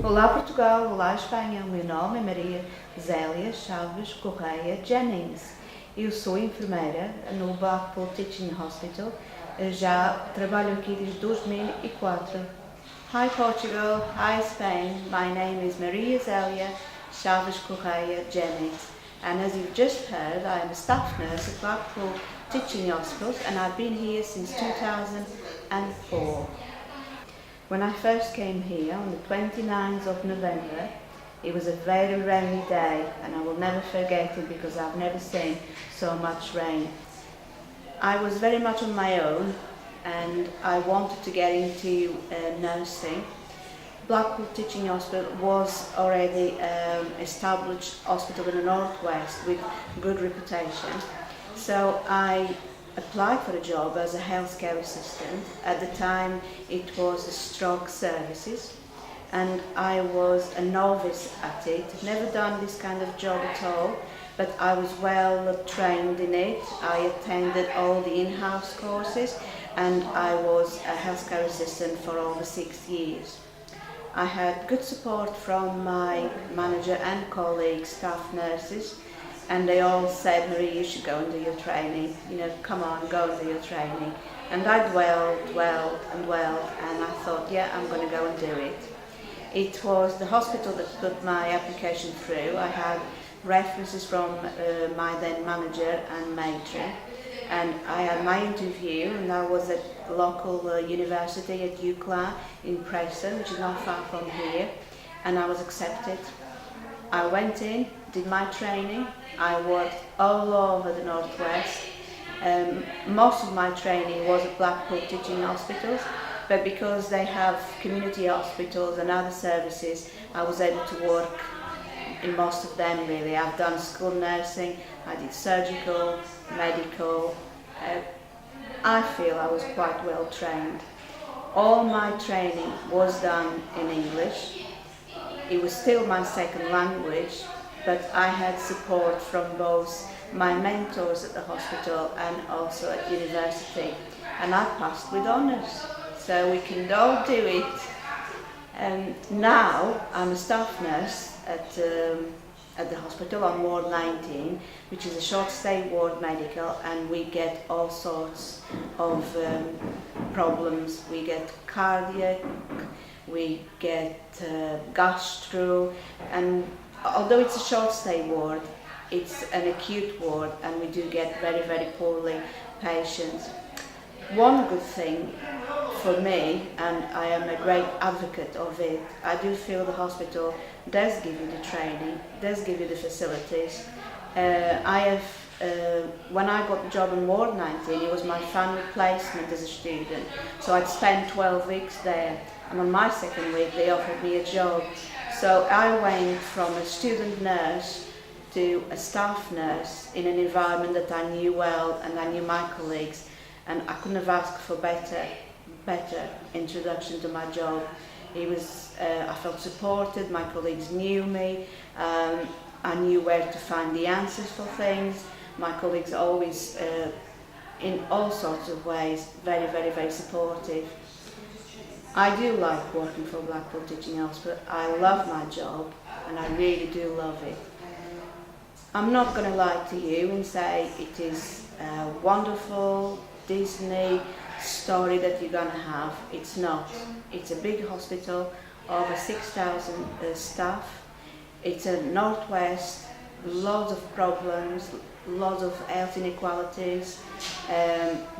Olá Portugal, olá Espanha, o meu nome é Maria Zélia Chaves Correia Jennings. Eu sou enfermeira no Blackpool Teaching Hospital, já trabalho aqui desde 2004. Hi Portugal, hi Spain, my name is Maria Zélia Chaves Correia Jennings, and as you've just heard, I am a staff nurse at Blackpool Teaching Hospital and I've been here since 2004. When I first came here on the 29th of November, it was a very rainy day and I will never forget it because I've never seen so much rain. I was very much on my own and I wanted to get into nursing. Blackpool Teaching Hospital was already established hospital in the northwest with good reputation, so I applied for a job as a healthcare assistant. At the time it was the stroke services and I was a novice at it. Never done this kind of job at all, but I was well trained in it. I attended all the in-house courses and I was a healthcare assistant for over 6 years. I had good support from my manager and colleagues, staff nurses, and they all said, Marie, you should go and do your training. Come on, go and do your training. And I dwelled, and I thought, yeah, I'm going to go and do it. It was the hospital that put my application through. I had references from my then manager and matron, and I had my interview, and I was at the local university at UCLA in Preston, which is not far from here, and I was accepted. I went in, did my training. I worked all over the northwest. Most of my training was at Blackpool Teaching Hospitals, but because they have community hospitals and other services, I was able to work in most of them really. I've done school nursing, I did surgical, medical. I feel I was quite well trained. All my training was done in English. It was still my second language, but I had support from both my mentors at the hospital and also at university, and I passed with honours. So we can all do it. Now I'm a staff nurse at the hospital on Ward 19, which is a short stay ward medical, and we get all sorts of problems. We get cardiac, we get gastro, and although it's a short stay ward, it's an acute ward and we do get very, very poorly patients. One good thing for me, and I am a great advocate of it, I do feel the hospital does give you the training, does give you the facilities. When I got the job in Ward 19, it was my family placement as a student, so I'd spent 12 weeks there, and on my second week they offered me a job. So I went from a student nurse to a staff nurse in an environment that I knew well and I knew my colleagues, and I couldn't have asked for better introduction to my job. I felt supported, my colleagues knew me, I knew where to find the answers for things. My colleagues are always, in all sorts of ways, very, very, very supportive. I do like working for Blackpool Teaching Hospital. I love my job and I really do love it. I'm not going to lie to you and say it is a wonderful Disney story that you're going to have. It's not. It's a big hospital, over 6,000 staff. It's a northwest, lots of problems, lots of health inequalities,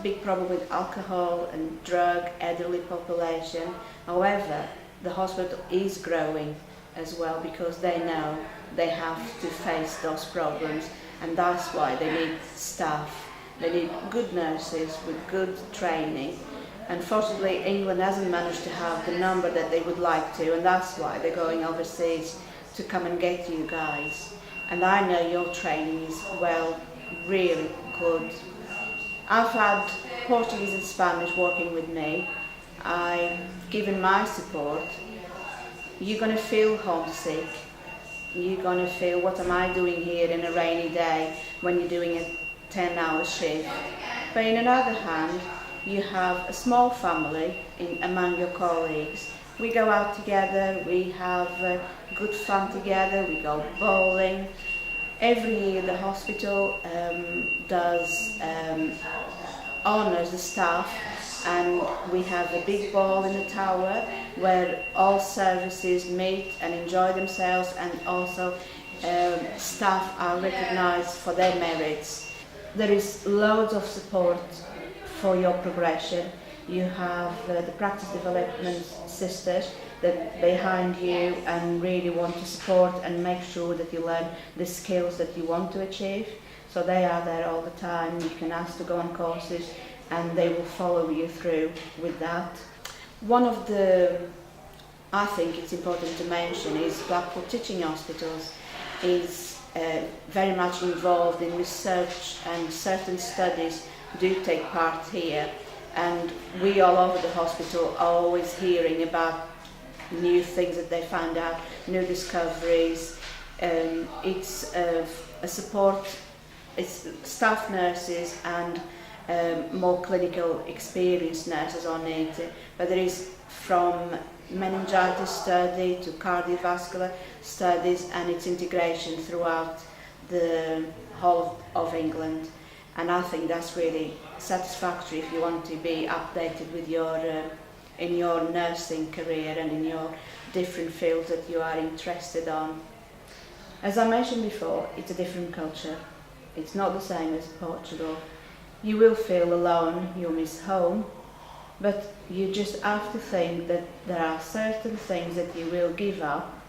big problem with alcohol and drug, elderly population. However, the hospital is growing as well because they know they have to face those problems, and that's why they need staff. They need good nurses with good training. Unfortunately, England hasn't managed to have the number that they would like to, and that's why they're going overseas to come and get you guys. And I know your training is, well, really good. I've had Portuguese and Spanish working with me. I've given my support. You're going to feel homesick. You're going to feel, what am I doing here in a rainy day when you're doing a 10-hour shift? But on the other hand, you have a small family among your colleagues, We go out together, we have good fun together, we go bowling. Every year the hospital does honours the staff, and we have a big ball in the tower where all services meet and enjoy themselves, and also staff are recognised for their merits. There is loads of support for your progression. You have the practice development sisters that behind you and really want to support and make sure that you learn the skills that you want to achieve. So they are there all the time. You can ask to go on courses and they will follow you through with that. One of the, I think it's important to mention, is Blackpool Teaching Hospitals is very much involved in research, and certain studies do take part here. And we all over the hospital are always hearing about new things that they found out, new discoveries. It's a support, it's staff nurses and more clinical experienced nurses are needed, but there is from meningitis study to cardiovascular studies, and its integration throughout the whole of England. And I think that's really satisfactory if you want to be updated with your in your nursing career and in your different fields that you are interested on. As I mentioned before, it's a different culture. It's not the same as Portugal. You will feel alone, you'll miss home, but you just have to think that there are certain things that you will give up,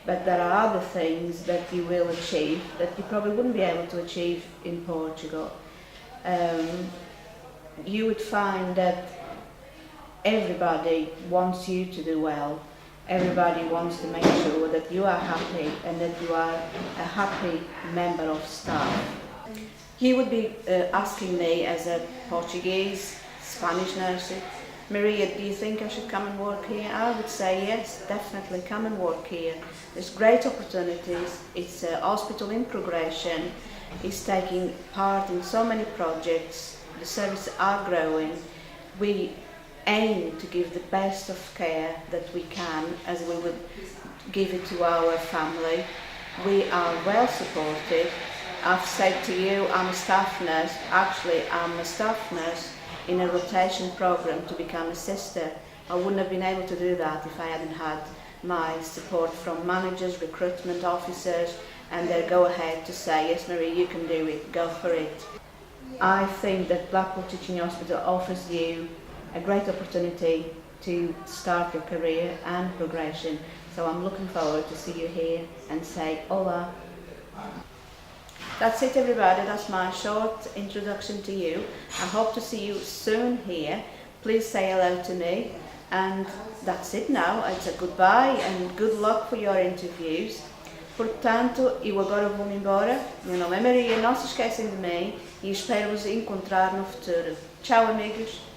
but there are other things that you will achieve that you probably wouldn't be able to achieve in Portugal. You would find that everybody wants you to do well. Everybody wants to make sure that you are happy and that you are a happy member of staff. He would be asking me as a Portuguese, Spanish nurse, Maria, do you think I should come and work here? I would say yes, definitely come and work here. There's great opportunities. It's a hospital in progression. It's taking part in so many projects. The services are growing. We aim to give the best of care that we can, as we would give it to our family. We are well supported. I've said to you, I'm a staff nurse. Actually, I'm a staff nurse in a rotation program to become a sister. I wouldn't have been able to do that if I hadn't had my support from managers, recruitment officers, and their go-ahead to say, yes, Marie, you can do it, go for it. I think that Blackpool Teaching Hospital offers you a great opportunity to start your career and progression. So I'm looking forward to see you here and say hola. That's it, everybody. That's my short introduction to you. I hope to see you soon here. Please say hello to me. And that's it now. It's a goodbye and good luck for your interviews. Portanto, eu agora vou-me embora. Meu nome é Maria, não se esquecem de mim e espero-vos encontrar no futuro. Tchau, amigos!